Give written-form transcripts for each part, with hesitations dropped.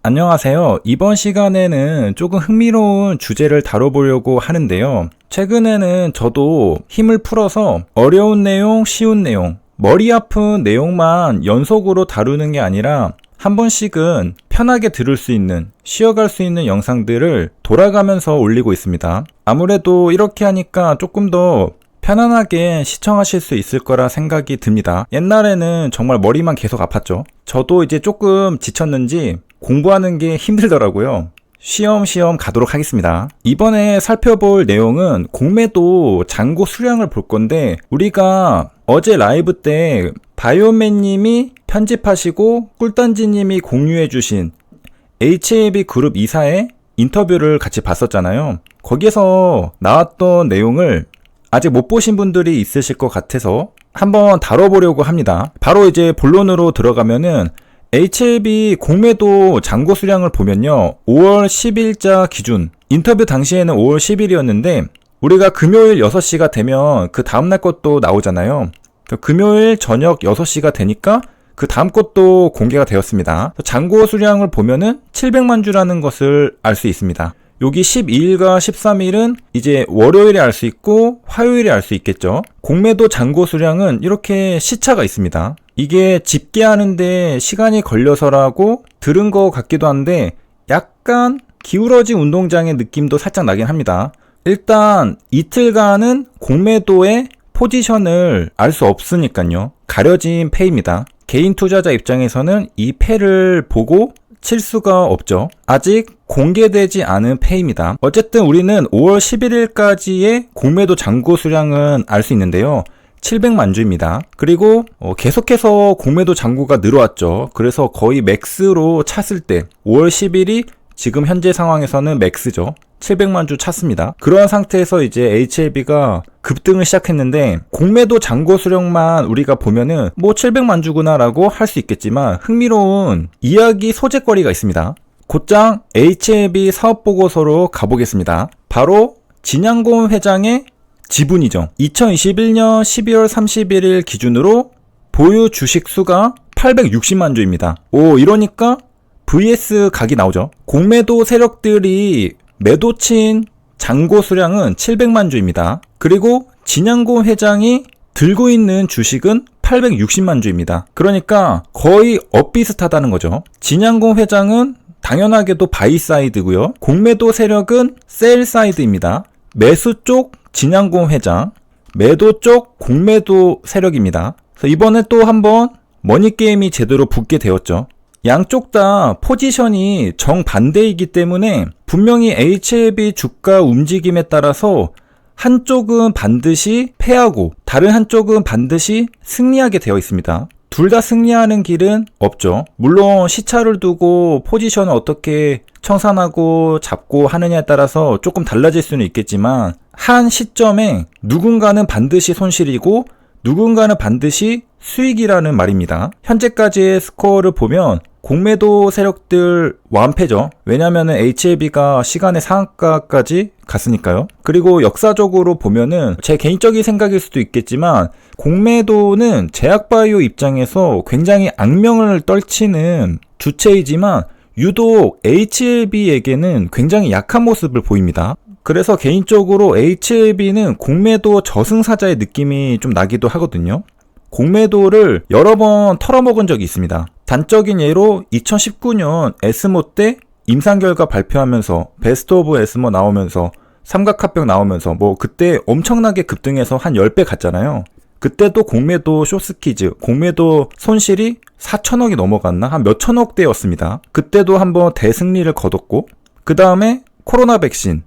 안녕하세요. 이번 시간에는 조금 흥미로운 주제를 다뤄보려고 하는데요. 최근에는 저도 힘을 풀어서 어려운 내용, 쉬운 내용, 머리 아픈 내용만 연속으로 다루는 게 아니라 한 번씩은 편하게 들을 수 있는, 쉬어갈 수 있는 영상들을 돌아가면서 올리고 있습니다. 아무래도 이렇게 하니까 조금 더 편안하게 시청하실 수 있을 거라 생각이 듭니다. 옛날에는 정말 머리만 계속 아팠죠. 저도 이제 조금 지쳤는지 공부하는 게 힘들더라고요. 쉬엄쉬엄 가도록 하겠습니다. 이번에 살펴볼 내용은 공매도 잔고 수량을 볼 건데, 우리가 어제 라이브 때 바이오맨님이 편집하시고 꿀단지님이 공유해주신 HAB 그룹 이사의 인터뷰를 같이 봤었잖아요. 거기에서 나왔던 내용을 아직 못 보신 분들이 있으실 것 같아서 한번 다뤄보려고 합니다. 바로 이제 본론으로 들어가면은 HLB 공매도 잔고 수량을 보면요, 5월 10일자 기준, 인터뷰 당시에는 5월 10일이었는데 우리가 금요일 6시가 되면 그 다음날 것도 나오잖아요. 금요일 저녁 6시가 되니까 그 다음 것도 공개가 되었습니다. 잔고 수량을 보면은 700만 주라는 것을 알 수 있습니다. 여기 12일과 13일은 이제 월요일에 알 수 있고 화요일에 알 수 있겠죠. 공매도 잔고 수량은 이렇게 시차가 있습니다. 이게 집계하는데 시간이 걸려서라고 들은 것 같기도 한데 약간 기울어진 운동장의 느낌도 살짝 나긴 합니다. 일단 이틀간은 공매도의 포지션을 알 수 없으니까요. 가려진 패입니다. 개인 투자자 입장에서는 이 패를 보고 칠 수가 없죠. 아직 공개되지 않은 패입니다. 어쨌든 우리는 5월 11일까지의 공매도 잔고 수량은 알 수 있는데요. 700만 주입니다. 그리고 계속해서 공매도 잔고가 늘어왔죠. 그래서 거의 맥스로 찼을 때 5월 10일이 지금 현재 상황에서는 맥스죠. 700만 주 찼습니다. 그러한 상태에서 이제 HLB가 급등을 시작했는데, 공매도 잔고 수량만 우리가 보면은 뭐 700만 주구나 라고 할 수 있겠지만 흥미로운 이야기 소재거리가 있습니다. 곧장 HLB 사업보고서로 가보겠습니다. 바로 진양곤 회장의 지분이죠. 2021년 12월 31일 기준으로 보유 주식 수가 860만 주입니다. 이러니까 VS 각이 나오죠. 공매도 세력들이 매도친 잔고 수량은 700만 주입니다. 그리고 진양곤 회장이 들고 있는 주식은 860만 주입니다. 그러니까 거의 엇비슷하다는 거죠. 진양곤 회장은 당연하게도 바이 사이드고요. 공매도 세력은 셀 사이드입니다. 매수 쪽 진양곤 회장, 매도 쪽 공매도 세력입니다. 그래서 이번에 또 한번 머니게임이 제대로 붙게 되었죠. 양쪽 다 포지션이 정반대이기 때문에 분명히 HLB 주가 움직임에 따라서 한쪽은 반드시 패하고 다른 한쪽은 반드시 승리하게 되어 있습니다. 둘 다 승리하는 길은 없죠. 물론 시차를 두고 포지션을 어떻게 청산하고 잡고 하느냐에 따라서 조금 달라질 수는 있겠지만 한 시점에 누군가는 반드시 손실이고 누군가는 반드시 수익이라는 말입니다. 현재까지의 스코어를 보면 공매도 세력들 완패죠. 왜냐면은 HLB가 시간의 상한가까지 갔으니까요. 그리고 역사적으로 보면은 제 개인적인 생각일 수도 있겠지만 공매도는 제약바이오 입장에서 굉장히 악명을 떨치는 주체이지만 유독 HLB에게는 굉장히 약한 모습을 보입니다. 그래서 개인적으로 HLB는 공매도 저승사자의 느낌이 좀 나기도 하거든요. 공매도를 여러 번 털어먹은 적이 있습니다. 단적인 예로 2019년 에스모 때 임상결과 발표하면서 베스트 오브 에스모 나오면서 삼각합병 나오면서 뭐 그때 엄청나게 급등해서 한 10배 갔잖아요. 그때도 공매도 쇼스키즈, 공매도 손실이 4천억이 넘어갔나? 한 몇천억 대였습니다. 그때도 한번 대승리를 거뒀고, 그 다음에 코로나 백신,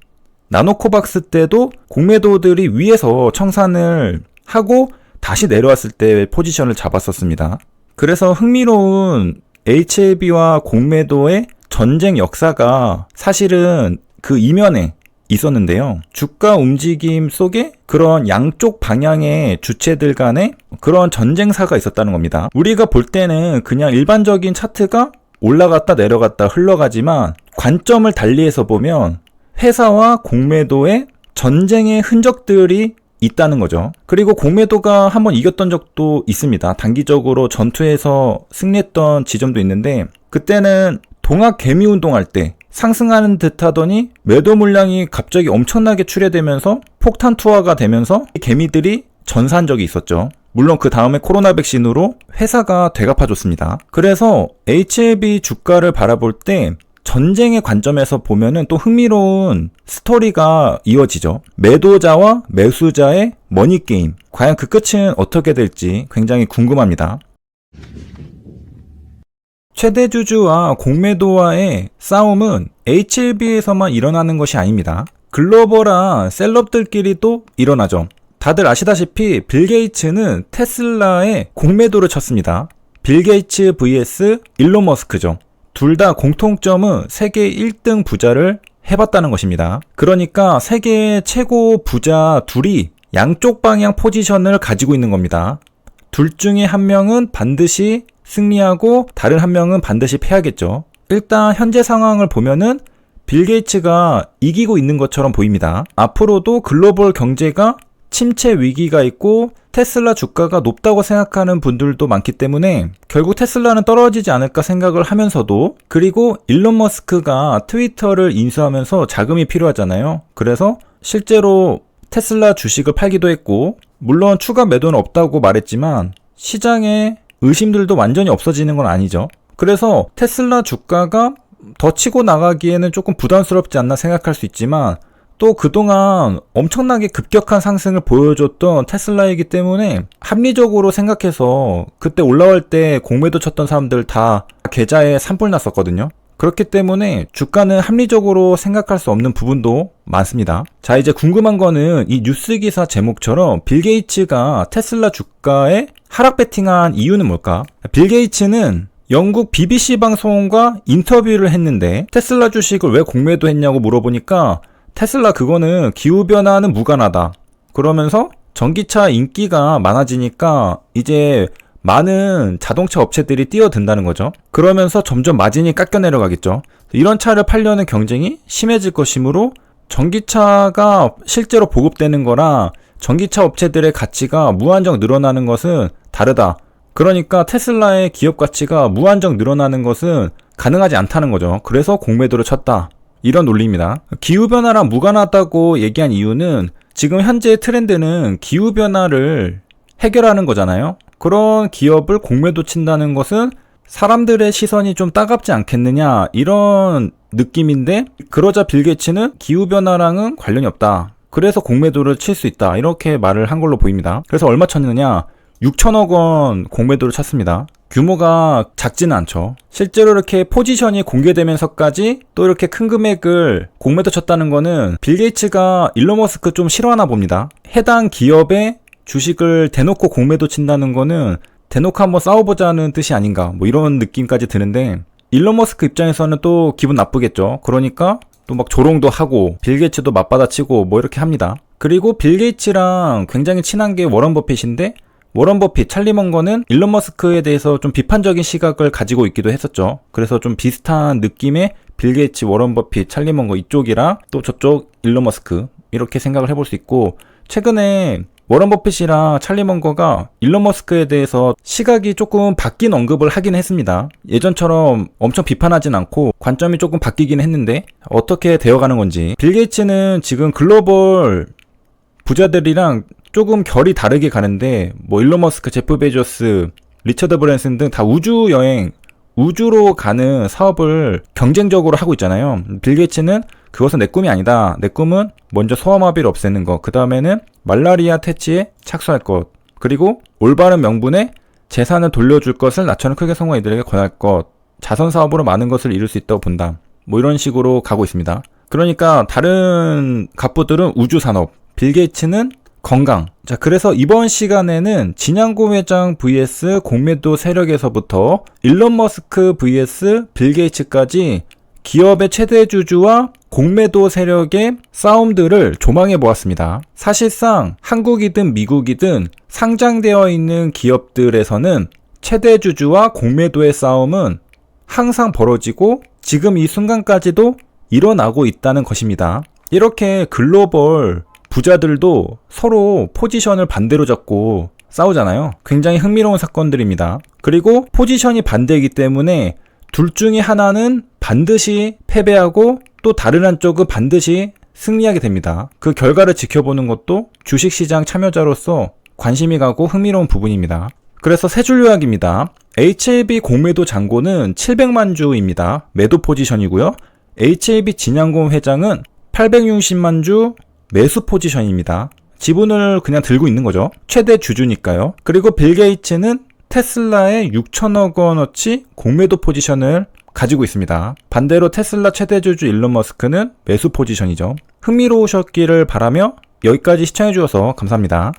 나노코박스 때도 공매도들이 위에서 청산을 하고 다시 내려왔을 때 포지션을 잡았었습니다. 그래서 흥미로운 HLB와 공매도의 전쟁 역사가 사실은 그 이면에 있었는데요. 주가 움직임 속에 그런 양쪽 방향의 주체들 간의 그런 전쟁사가 있었다는 겁니다. 우리가 볼 때는 그냥 일반적인 차트가 올라갔다 내려갔다 흘러가지만 관점을 달리해서 보면 회사와 공매도의 전쟁의 흔적들이 있다는 거죠. 그리고 공매도가 한번 이겼던 적도 있습니다. 단기적으로 전투에서 승리했던 지점도 있는데 그때는 동학 개미 운동할 때 상승하는 듯 하더니 매도 물량이 갑자기 엄청나게 출회되면서 폭탄 투하가 되면서 개미들이 전사한 적이 있었죠. 물론 그 다음에 코로나 백신으로 회사가 되갚아줬습니다. 그래서 HLB 주가를 바라볼 때 전쟁의 관점에서 보면은 또 흥미로운 스토리가 이어지죠. 매도자와 매수자의 머니게임. 과연 그 끝은 어떻게 될지 굉장히 궁금합니다. 최대 주주와 공매도와의 싸움은 HLB에서만 일어나는 것이 아닙니다. 글로벌한 셀럽들끼리도 일어나죠. 다들 아시다시피 빌 게이츠는 테슬라에 공매도를 쳤습니다. 빌 게이츠 vs 일론 머스크죠. 둘 다 공통점은 세계 1등 부자를 해봤다는 것입니다. 그러니까 세계 최고 부자 둘이 양쪽 방향 포지션을 가지고 있는 겁니다. 둘 중에 한 명은 반드시 승리하고 다른 한 명은 반드시 패하겠죠. 일단 현재 상황을 보면은 빌 게이츠가 이기고 있는 것처럼 보입니다. 앞으로도 글로벌 경제가 침체 위기가 있고 테슬라 주가가 높다고 생각하는 분들도 많기 때문에 결국 테슬라는 떨어지지 않을까 생각을 하면서도, 그리고 일론 머스크가 트위터를 인수하면서 자금이 필요하잖아요. 그래서 실제로 테슬라 주식을 팔기도 했고, 물론 추가 매도는 없다고 말했지만 시장에 의심들도 완전히 없어지는 건 아니죠. 그래서 테슬라 주가가 더 치고 나가기에는 조금 부담스럽지 않나 생각할 수 있지만, 또 그동안 엄청나게 급격한 상승을 보여줬던 테슬라이기 때문에 합리적으로 생각해서 그때 올라올 때 공매도 쳤던 사람들 다 계좌에 산불 났었거든요. 그렇기 때문에 주가는 합리적으로 생각할 수 없는 부분도 많습니다. 자, 이제 궁금한 거는 이 뉴스 기사 제목처럼 빌 게이츠가 테슬라 주가에 하락 베팅한 이유는 뭘까? 빌 게이츠는 영국 BBC 방송과 인터뷰를 했는데 테슬라 주식을 왜 공매도 했냐고 물어보니까 테슬라 그거는 기후변화는 무관하다. 그러면서 전기차 인기가 많아지니까 이제 많은 자동차 업체들이 뛰어든다는 거죠. 그러면서 점점 마진이 깎여 내려가겠죠. 이런 차를 팔려는 경쟁이 심해질 것이므로 전기차가 실제로 보급되는 거랑 전기차 업체들의 가치가 무한정 늘어나는 것은 다르다. 그러니까 테슬라의 기업 가치가 무한정 늘어나는 것은 가능하지 않다는 거죠. 그래서 공매도를 쳤다. 이런 논리입니다. 기후변화랑 무관하다고 얘기한 이유는 지금 현재 트렌드는 기후변화를 해결하는 거잖아요. 그런 기업을 공매도 친다는 것은 사람들의 시선이 좀 따갑지 않겠느냐, 이런 느낌인데, 그러자 빌 게이츠는 기후변화랑은 관련이 없다. 그래서 공매도를 칠 수 있다. 이렇게 말을 한 걸로 보입니다. 그래서 얼마 쳤느냐? 6천억 원 공매도를 쳤습니다. 규모가 작지는 않죠. 실제로 이렇게 포지션이 공개되면서까지 또 이렇게 큰 금액을 공매도 쳤다는 거는 빌 게이츠가 일론 머스크 좀 싫어하나 봅니다. 해당 기업의 주식을 대놓고 공매도 친다는 거는 대놓고 한번 싸워보자는 뜻이 아닌가, 뭐 이런 느낌까지 드는데, 일론 머스크 입장에서는 또 기분 나쁘겠죠. 그러니까 또 막 조롱도 하고 빌 게이츠도 맞받아치고 뭐 이렇게 합니다. 그리고 빌 게이츠랑 굉장히 친한 게 워런 버핏인데, 워런 버핏, 찰리 먼거는 일론 머스크에 대해서 좀 비판적인 시각을 가지고 있기도 했었죠. 그래서 좀 비슷한 느낌의 빌 게이츠, 워런 버핏, 찰리 먼거 이쪽이랑 또 저쪽 일론 머스크, 이렇게 생각을 해볼 수 있고, 최근에 워런 버핏이랑 찰리 먼거가 일론 머스크에 대해서 시각이 조금 바뀐 언급을 하긴 했습니다. 예전처럼 엄청 비판하진 않고 관점이 조금 바뀌긴 했는데 어떻게 되어가는 건지. 빌 게이츠는 지금 글로벌 부자들이랑 조금 결이 다르게 가는데, 뭐 일론 머스크, 제프 베조스, 리처드 브랜슨 등 다 우주 여행, 우주로 가는 사업을 경쟁적으로 하고 있잖아요. 빌 게이츠는 그것은 내 꿈이 아니다. 내 꿈은 먼저 소아마비를 없애는 것, 그 다음에는 말라리아 퇴치에 착수할 것, 그리고 올바른 명분에 재산을 돌려줄 것을 나처럼 크게 성공한 이들에게 권할 것, 자선 사업으로 많은 것을 이룰 수 있다고 본다. 뭐 이런 식으로 가고 있습니다. 그러니까 다른 갑부들은 우주 산업, 빌 게이츠는 건강. 자, 그래서 이번 시간에는 진양고 회장 vs 공매도 세력에서부터 일론 머스크 vs 빌 게이츠까지 기업의 최대 주주와 공매도 세력의 싸움들을 조망해 보았습니다. 사실상 한국이든 미국이든 상장되어 있는 기업들에서는 최대 주주와 공매도의 싸움은 항상 벌어지고 지금 이 순간까지도 일어나고 있다는 것입니다. 이렇게 글로벌 부자들도 서로 포지션을 반대로 잡고 싸우잖아요. 굉장히 흥미로운 사건들입니다. 그리고 포지션이 반대이기 때문에 둘 중에 하나는 반드시 패배하고 또 다른 한쪽은 반드시 승리하게 됩니다. 그 결과를 지켜보는 것도 주식시장 참여자로서 관심이 가고 흥미로운 부분입니다. 그래서 세 줄 요약입니다. HLB 공매도 잔고는 700만 주입니다. 매도 포지션이고요. HLB 진양공 회장은 860만 주 매수 포지션입니다. 지분을 그냥 들고 있는 거죠. 최대 주주니까요. 그리고 빌 게이츠는 테슬라의 6천억 원어치 공매도 포지션을 가지고 있습니다. 반대로 테슬라 최대 주주 일론 머스크는 매수 포지션이죠. 흥미로우셨기를 바라며 여기까지 시청해주셔서 감사합니다.